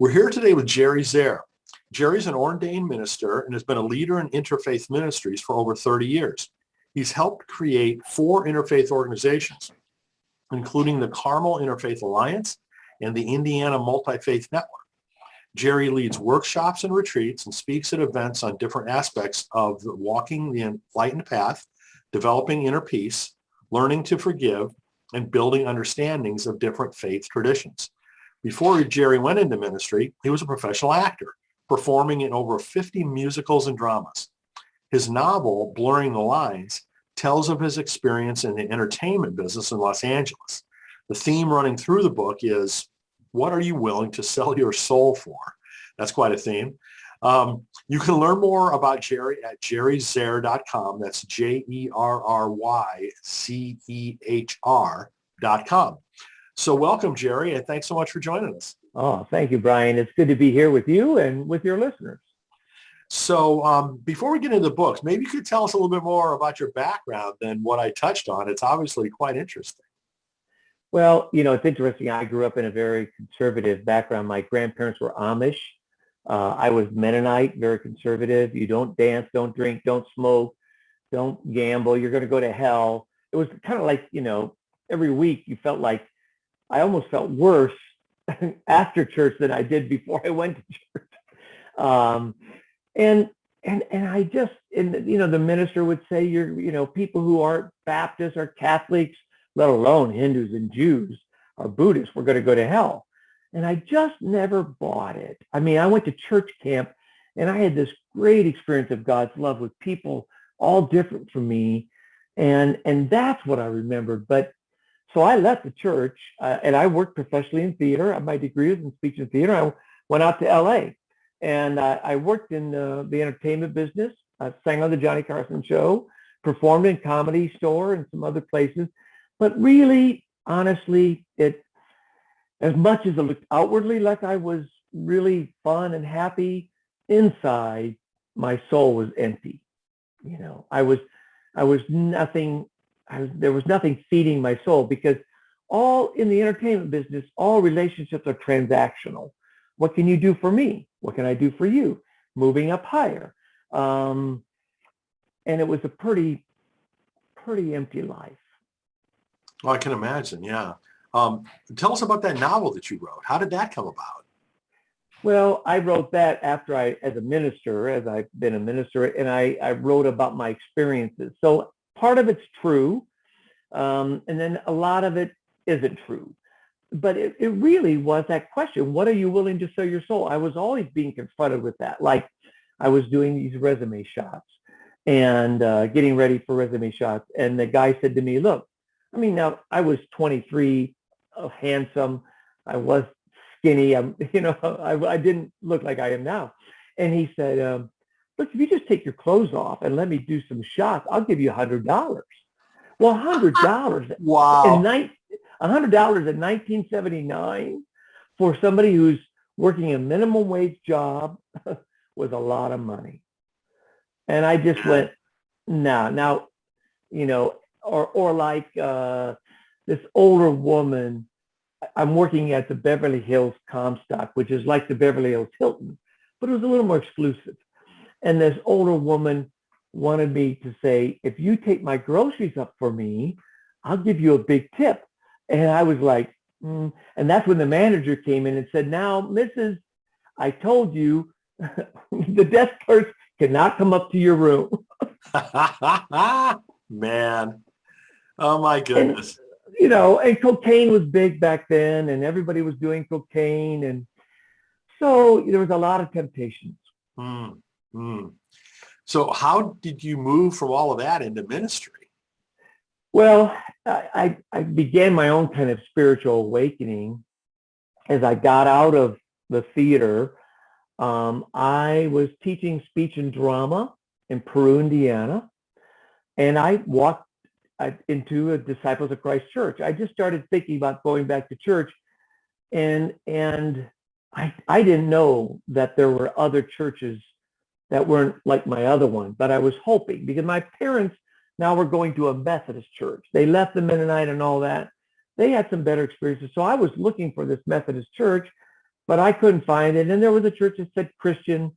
We're here today with Jerry Zehr. Jerry's an ordained minister and has been a leader in interfaith ministries for over 30 years. He's helped create 4 interfaith organizations, including the Carmel Interfaith Alliance and the Indiana Multifaith Network. Jerry leads workshops and retreats and speaks at events on different aspects of walking the enlightened path, developing inner peace, learning to forgive, and building understandings of different faith traditions. Before Jerry went into ministry, he was a professional actor, performing in over 50 musicals and dramas. His novel, Blurring the Lines, tells of his experience in the entertainment business in Los Angeles. The theme running through the book is, what are you willing to sell your soul for? That's quite a theme. You can learn more about Jerry at jerryzehr.com. That's JERRYCEHR.com. So welcome, Jerry, and thanks so much for joining us. Oh, thank you, Brian. It's good to be here with you and with your listeners. So before we get into the books, maybe you could tell us a little bit more about your background than what I touched on. It's obviously quite interesting. Well, it's interesting. I grew up in a very conservative background. My grandparents were Amish. I was Mennonite, very conservative. You don't dance, don't drink, don't smoke, don't gamble. You're going to go to hell. It was kind of like, every week you felt like I almost felt worse after church than I did before I went to church. And I just, the minister would say, people who aren't Baptists or Catholics, let alone Hindus and Jews or Buddhists, we're going to go to hell. And I just never bought it. I mean, I went to church camp and I had this great experience of God's love with people all different from me. And that's what I remembered. But so I left the church and I worked professionally in theater. My degree was in speech and theater. I went out to LA and I worked in the entertainment business. I sang on the Johnny Carson show, performed in Comedy Store and some other places. But really, honestly, as much as it looked outwardly like I was really fun and happy, inside, my soul was empty. I was nothing. There was nothing feeding my soul because all in the entertainment business, all relationships are transactional. What can you do for me? What can I do for you? Moving up higher. And it was a pretty empty life. Well, I can imagine, yeah. Tell us about that novel that you wrote. How did that come about? Well, I wrote that after as I've been a minister, and I wrote about my experiences. So part of it's true, and then a lot of it isn't true. But it really was that question, what are you willing to sell your soul? I was always being confronted with that. Like I was doing these resume shots and getting ready for resume shots. And the guy said to me, look, now I was 23, handsome. I was skinny. I didn't look like I am now. And he said, look, if you just take your clothes off and let me do some shots, I'll give you $100. Well, $100. Wow. $100 in 1979 for somebody who's working a minimum wage job was a lot of money. And I just went, no. Now, or like this older woman, I'm working at the Beverly Hills Comstock, which is like the Beverly Hills Hilton, but it was a little more exclusive. And this older woman wanted me to say, if you take my groceries up for me, I'll give you a big tip. And I was like, And that's when the manager came in and said, now, Mrs., I told you the desk clerk cannot come up to your room. Man. Oh, my goodness. And cocaine was big back then, and everybody was doing cocaine. And so there was a lot of temptations. So how did you move from all of that into ministry? Well, I began my own kind of spiritual awakening as I got out of the theater. I was teaching speech and drama in Peru, Indiana, and I walked into a Disciples of Christ church. I just started thinking about going back to church, and I didn't know that there were other churches that weren't like my other one, but I was hoping, because my parents now were going to a Methodist church. They left the Mennonite and all that. They had some better experiences. So I was looking for this Methodist church, but I couldn't find it. And there was a church that said Christian.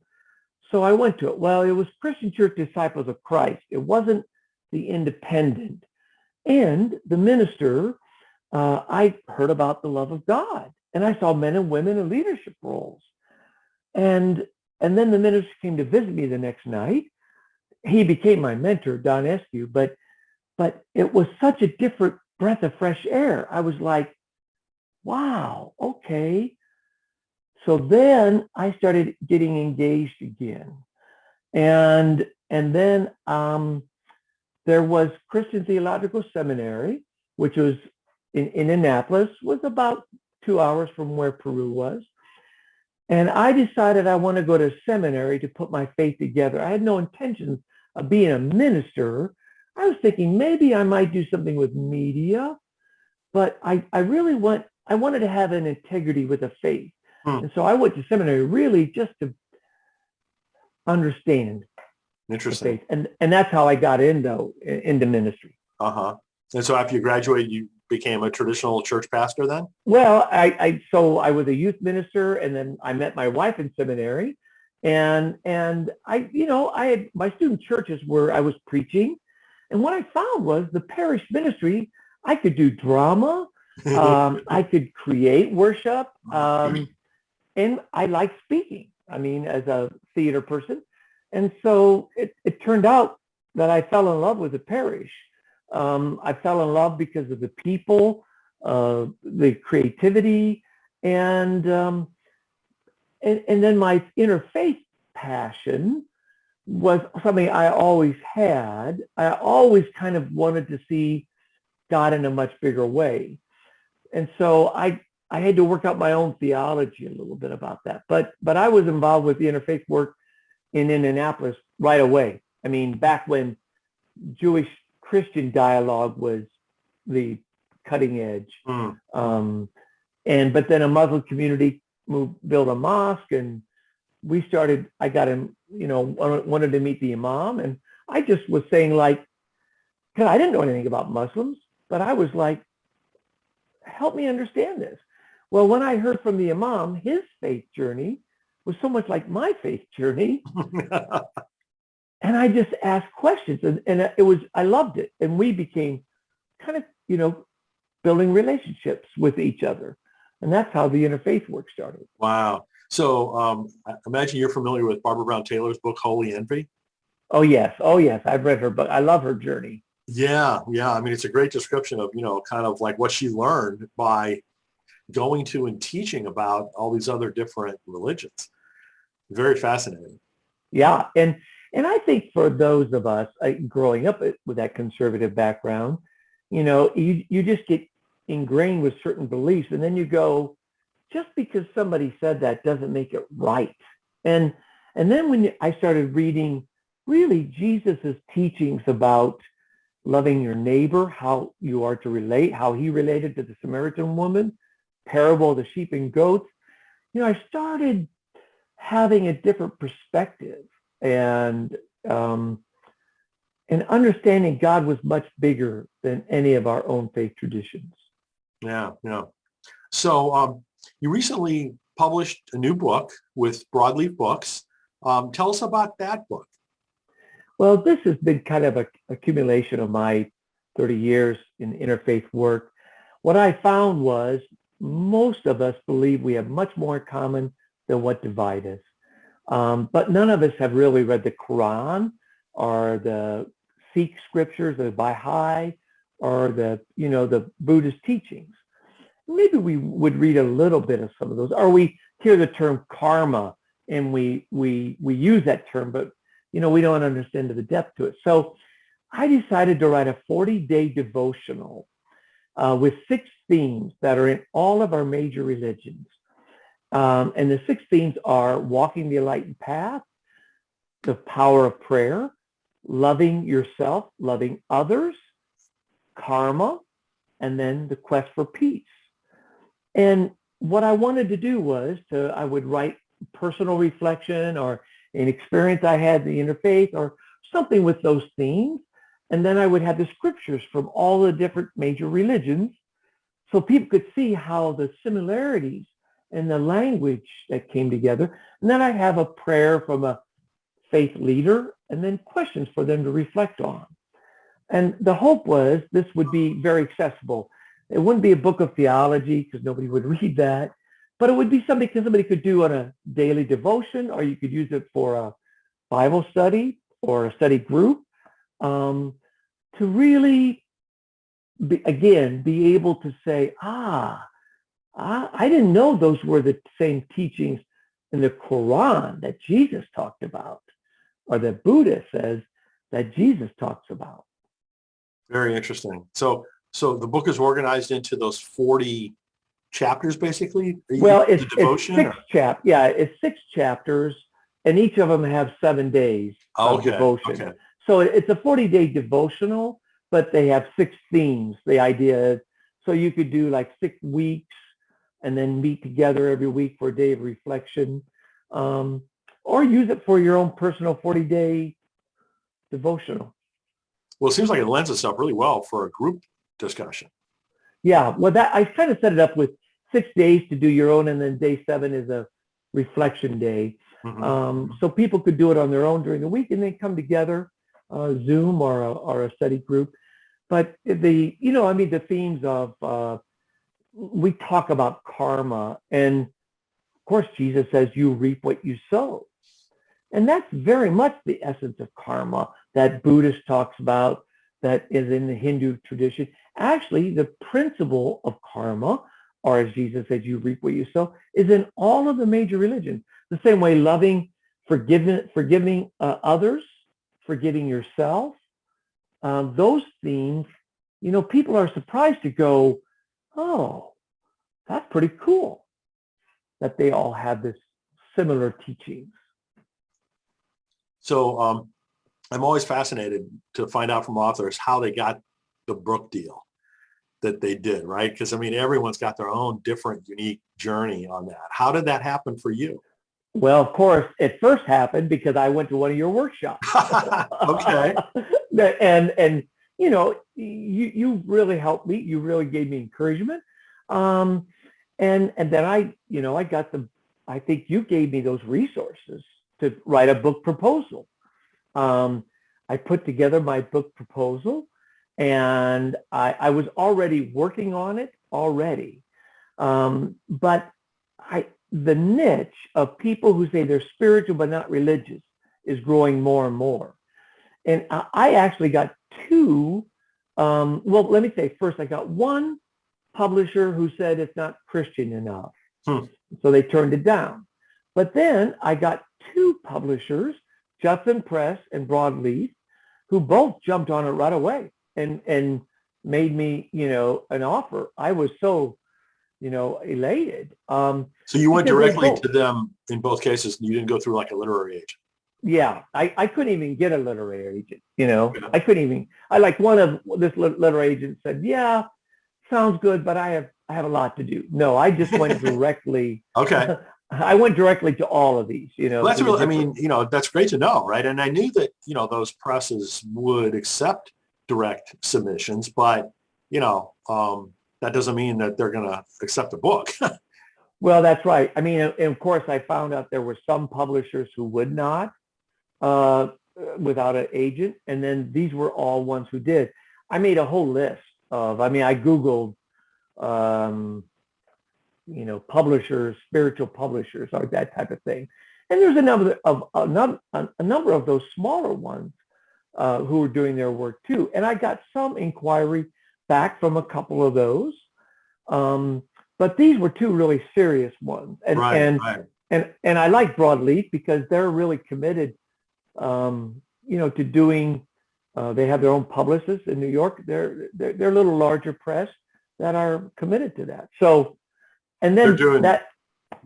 So I went to it. Well, it was Christian Church Disciples of Christ. It wasn't the Independent. And the minister, I heard about the love of God. And I saw men and women in leadership roles. And then the minister came to visit me the next night. He became my mentor, Don Eskew, but it was such a different breath of fresh air. I was like, wow, okay. So then I started getting engaged again. And then there was Christian Theological Seminary, which was in Indianapolis, was about 2 hours from where Peru was. And I decided I want to go to seminary to put my faith together. I had no intentions of being a minister. I was thinking maybe I might do something with media, but I wanted to have an integrity with the faith. And so I went to seminary really just to understand Interesting. the faith. And that's how I got into ministry. Uh-huh. And so after you graduated, you became a traditional church pastor then? Well, so I was a youth minister, and then I met my wife in seminary. And I had my student churches where I was preaching. And what I found was the parish ministry, I could do drama. I could create worship. And I like speaking, as a theater person. And so it turned out that I fell in love with the parish. I fell in love because of the people, the creativity, and then my interfaith passion was something I always had. I always kind of wanted to see God in a much bigger way. And so I had to work out my own theology a little bit about that. But I was involved with the interfaith work in Indianapolis right away. Back when Jewish Christian dialogue was the cutting edge. But then a Muslim community built a mosque, and I got him, wanted to meet the imam. And I just was saying, because I didn't know anything about Muslims, but I was like, help me understand this. Well, when I heard from the imam, his faith journey was so much like my faith journey. And I just asked questions, and I loved it. And we became kind of, building relationships with each other. And that's how the interfaith work started. Wow. So I imagine you're familiar with Barbara Brown Taylor's book, Holy Envy. Oh, yes. I've read her book. I love her journey. Yeah. It's a great description of, kind of like what she learned by going to and teaching about all these other different religions. Very fascinating. Yeah. And I think for those of us growing up with that conservative background, you just get ingrained with certain beliefs, and then you go, just because somebody said that doesn't make it right. And then when I started reading really Jesus's teachings about loving your neighbor, how you are to relate, how he related to the Samaritan woman, parable of the sheep and goats, I started having a different perspective, and understanding God was much bigger than any of our own faith traditions. Yeah. So you recently published a new book with Broadleaf Books. Tell us about that book. Well, this has been kind of an accumulation of my 30 years in interfaith work. What I found was most of us believe we have much more in common than what divides us. But none of us have really read the Quran or the Sikh scriptures, the Baha'i, or the Buddhist teachings. Maybe we would read a little bit of some of those, or we hear the term karma and we use that term, but we don't understand the depth to it. So I decided to write a 40-day devotional with 6 themes that are in all of our major religions. And the 6 themes are walking the enlightened path, the power of prayer, loving yourself, loving others, karma, and then the quest for peace. And what I wanted to do was I would write personal reflection or an experience I had in the interfaith or something with those themes. And then I would have the scriptures from all the different major religions so people could see how the similarities and the language that came together. And then I have a prayer from a faith leader and then questions for them to reflect on. And the hope was this would be very accessible. It wouldn't be a book of theology because nobody would read that, but it would be something somebody could do on a daily devotion, or you could use it for a Bible study or a study group, to really be able to say, I didn't know those were the same teachings in the Quran that Jesus talked about, or that Buddha says that Jesus talks about. Very interesting. So the book is organized into those 40 chapters, basically? Well, it's it's 6 chapters, and each of them have 7 days of devotion. Okay. So it's a 40-day devotional, but they have 6 themes. The idea is, so you could do like 6 weeks and then meet together every week for a day of reflection, or use it for your own personal 40-day devotional. Well, it seems like it lends itself really well for a group discussion. Yeah, well, I kind of set it up with 6 days to do your own, and then day 7 is a reflection day. Mm-hmm. So people could do it on their own during the week and then come together, Zoom or a study group. But the themes of, we talk about karma, and of course Jesus says you reap what you sow. And that's very much the essence of karma that Buddhist talks about, that is in the Hindu tradition. Actually, the principle of karma, or as Jesus says, you reap what you sow, is in all of the major religions. The same way loving, forgiving others, forgiving yourself, those themes, people are surprised to go, oh, that's pretty cool that they all have this similar teachings. So I'm always fascinated to find out from authors how they got the Brook Deal that they did, right? Because, everyone's got their own different, unique journey on that. How did that happen for you? Well, of course, it first happened because I went to one of your workshops. Okay. And you really helped me. You really gave me encouragement. And then I got I think you gave me those resources to write a book proposal. I put together my book proposal, and I was already working on it already. But the niche of people who say they're spiritual but not religious is growing more and more. And I actually got 2, let me say first, I got one publisher who said it's not Christian enough. So they turned it down. But then I got 2 publishers, Judson Press and Broadleaf, who both jumped on it right away and made me, an offer. I was so, elated. So you went directly to them in both cases, and you didn't go through like a literary agent? Yeah, I couldn't even get a literary agent, I couldn't even, one of this literary agent said, yeah, sounds good, but I have a lot to do. No, I just went directly. Okay. I went directly to all of these, Well, that's really, that's great to know, right? And I knew that, those presses would accept direct submissions, but, that doesn't mean that they're going to accept a book. Well, that's right. And of course, I found out there were some publishers who would not without an agent. And then these were all ones who did. I made a whole list of, I Googled, publishers, spiritual publishers, or that type of thing. And there's a number of those smaller ones who were doing their work too. And I got some inquiry back from a couple of those. But these were 2 really serious ones. And I like Broadleaf because they're really committed, to doing, they have their own publicists in New York. They're a little larger press that are committed to that. So, and then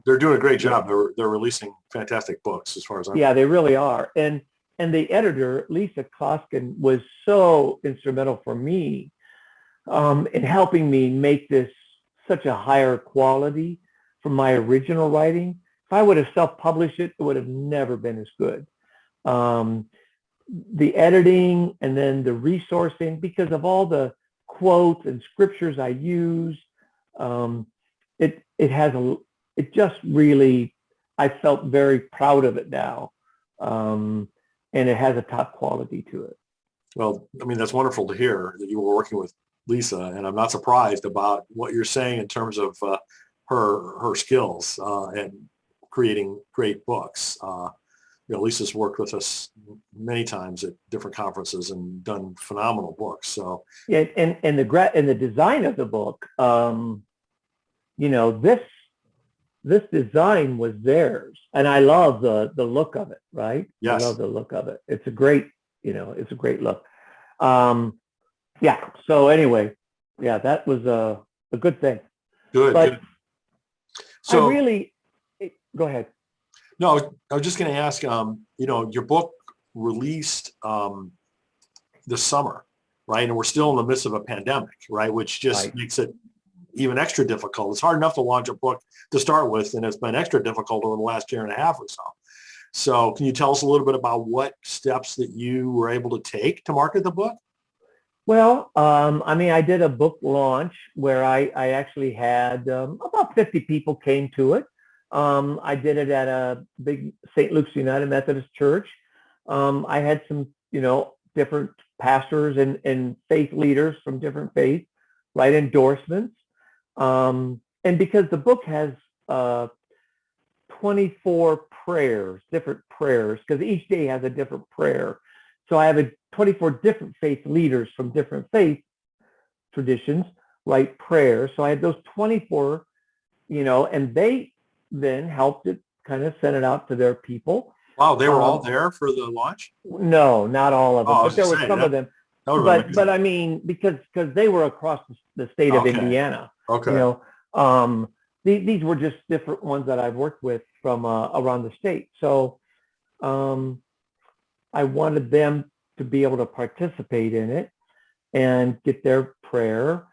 they're doing a great job. They're releasing fantastic books as far as I'm concerned. They really are. And the editor, Lisa Kloskin, was so instrumental for me in helping me make this such a higher quality from my original writing. If I would have self-published it, it would have never been as good. The editing and then the resourcing, because of all the quotes and scriptures I use, it it just really, I felt very proud of it now. And it has a top quality to it. Well, I mean, that's wonderful to hear that you were working with Lisa, and I'm not surprised about what you're saying in terms of her skills and creating great books. Lisa's worked with us many times at different conferences and done phenomenal books. So yeah, and the design of the book, this design was theirs, and I love the look of it. Right? yes, I love the look of it. It's a great look. Yeah. So anyway, yeah, that was a good thing. good. But Good. So go ahead. no, I was just going to ask. Your book released this summer, right? And we're still in the midst of a pandemic, right? Which just Right. makes it even extra difficult. It's hard enough to launch a book to start with, and it's been extra difficult over the last year and a half or so. So can you tell us a little bit about what steps that you were able to take to market the book? Well, I did a book launch where I actually had about 50 people came to it. I did it at a big St. Luke's United Methodist Church. I had some, different pastors and faith leaders from different faiths write endorsements. And because the book has 24 prayers, different prayers, because each day has a different prayer. So I have 24 different faith leaders from different faith traditions write prayers. So I had those 24, and they then helped it kind of send it out to their people. Wow, they were all there for the launch? No, not all of them, Oh, I but was there just were saying, some of them. that would have been But amazing. I mean, because they were across the state of Okay. Indiana. Okay. These were just different ones that I've worked with from around the state. So I wanted them to be able to participate in it and get their prayer.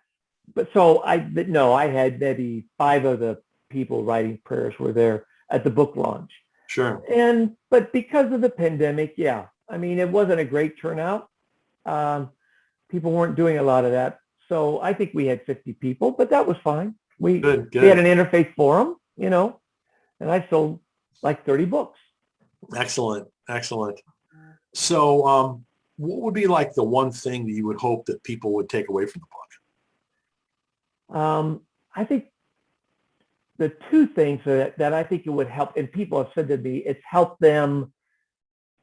But I had maybe 5 of the people writing prayers were there at the book launch. Sure. But because of the pandemic, yeah, I mean, it wasn't a great turnout. People weren't doing a lot of that. So I think we had 50 people, but that was fine. We Good. had an interfaith forum, and I sold like 30 books. Excellent. Excellent. So what would be like the one thing that you would hope that people would take away from the book? I think the 2 things that I think it would help, and people have said to me, it's helped them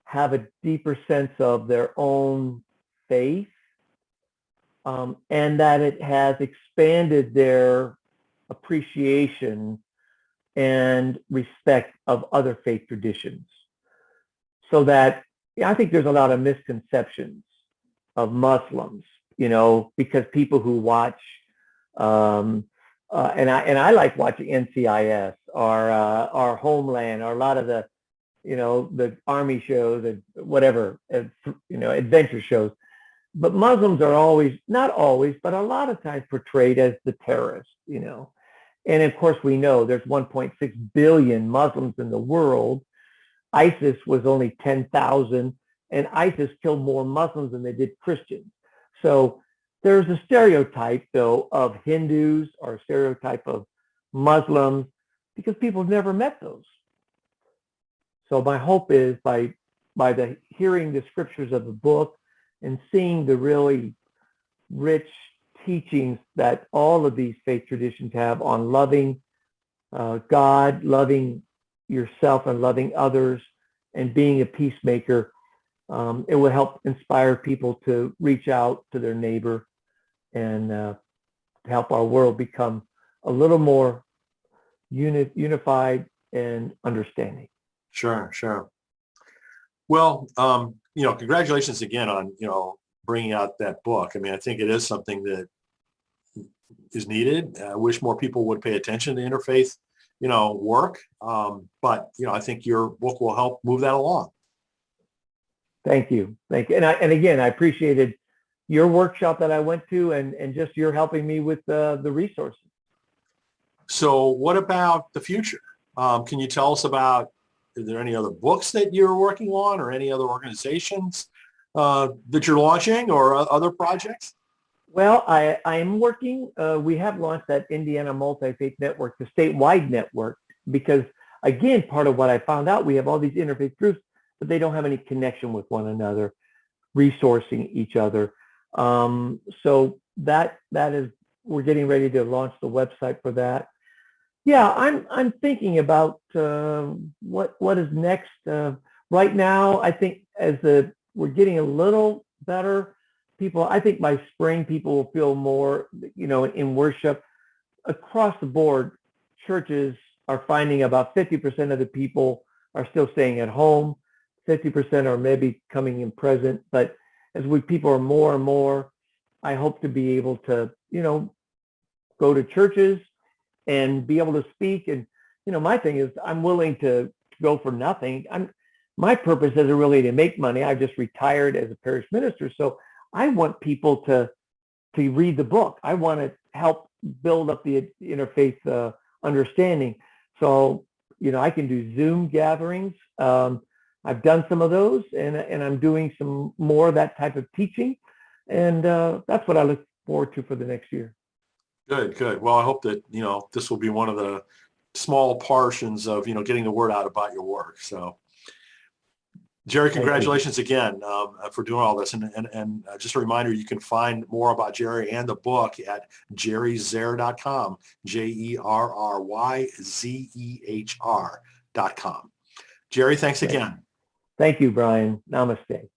have a deeper sense of their own faith, and that it has expanded their appreciation and respect of other faith traditions. So that I think there's a lot of misconceptions of Muslims, because people who watch, and I like watching NCIS or Homeland or a lot of the, the Army shows and whatever, adventure shows. But Muslims are always, not always, but a lot of times portrayed as the terrorists, And of course, we know there's 1.6 billion Muslims in the world. ISIS was only 10,000, and ISIS killed more Muslims than they did Christians. So there's a stereotype, though, of Hindus or a stereotype of Muslims because people have never met those. So my hope is by hearing the scriptures of the book and seeing the really rich teachings that all of these faith traditions have on loving God, loving yourself and loving others, and being a peacemaker, it will help inspire people to reach out to their neighbor and help our world become a little more unified and understanding. Sure. Sure. Well, congratulations again on, bringing out that book. I mean, I think it is something that is needed. I wish more people would pay attention to interfaith, work. But, I think your book will help move that along. Thank you. And again, I appreciated your workshop that I went to and just your helping me with the resources. So what about the future? Can you tell us about, are there any other books that you're working on or any other organizations that you're launching or other projects? Well, I am working. We have launched that Indiana Multifaith Network, the statewide network, because again, part of what I found out, we have all these interfaith groups, but they don't have any connection with one another, resourcing each other. So that is, we're getting ready to launch the website for that. Yeah, I'm thinking about what is next. Right now, I think we're getting a little better. I think by spring, people will feel more, in worship. Across the board, churches are finding about 50% of the people are still staying at home. 50% are maybe coming in present. But as people are more and more, I hope to be able to, go to churches and be able to speak. And, my thing is I'm willing to go for nothing. My purpose isn't really to make money. I just retired as a parish minister. So I want people to read the book. I want to help build up the interfaith understanding. So, I can do Zoom gatherings. I've done some of those, and I'm doing some more of that type of teaching. And that's what I look forward to for the next year. Good. Well, I hope that, this will be one of the small portions of, getting the word out about your work. So, Jerry, congratulations again for doing all this. And just a reminder, you can find more about Jerry and the book at jerryzehr.com, JerryZeher.com. Jerry, thanks again. Thank you, Brian. Namaste.